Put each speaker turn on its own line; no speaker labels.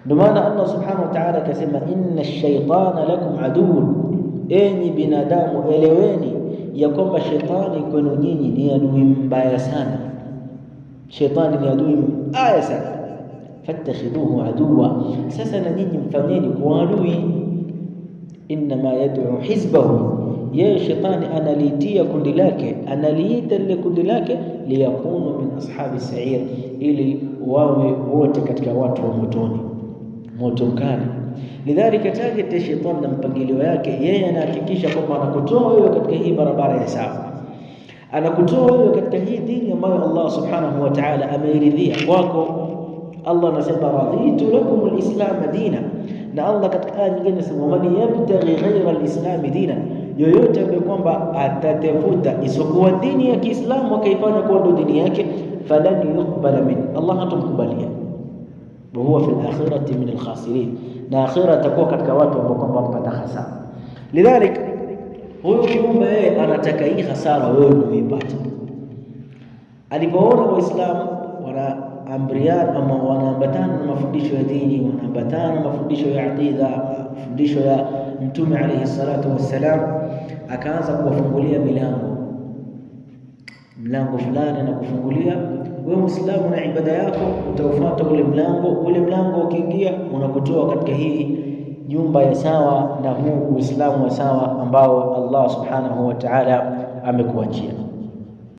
Ndio maana Allah subhanahu wa ta'ala akasema, inna ash-shaytana lakum aduwwun, enyi binadamu eleweni ya kwamba shetani kwenu nyinyi ni adui mbaya sana. Shetani ni adui mbaya sana, fattakhidhuhu aduwa, sasa na nyinyi mfanyeni kwa adui. Inma yad'u hizbahu, yeye shetani analiitia kundi lake, analiita lile kundi lake, liyakunu min ashabi sa'ir, ili wawe wote katika watu wa motoni, moto mkali. Lidhalika target ya shetani na mpangilio yake, yeye anahakikisha kwamba anakutoa wewe katika hii barabara ya sawa, anakutoa wewe katika hii dini ambayo Allah subhanahu wa ta'ala ameiridhia kwako. Allah anasema raditu lakum alislam dina, na Allah katika aya nyingine anasema man yabtaghi ghayra alislam dina, yoyote ambaye kwamba atatafuta isiyokuwa dini ya Kiislamu akaifanya kuwa ndio dini yake, falan yuqbala min, Allah hatamkubalia, wa huwa fil akhirati min alkhasirin, na akhira atakuwa katika watu ambao kwamba wapata hasara. Lidhalika huyo kiumbe yeye anataka hii hasara wewe uipate. Alipoona Waislamu wanaamriana ama wanaambatana na mafundisho ya dini, wanaambatana na mafundisho ya aqida, mafundisho ya Mtume alayhi salatu wassalam, akaanza kuwafungulia mlango fulani na kufungulia wewe Muislamu na ibada yako, utafuata ule mlango ukiingia unakutoa katika hii nyumba ya sawa na huu Uislamu wa sawa ambao Allah subhanahu wa ta'ala amekuachia.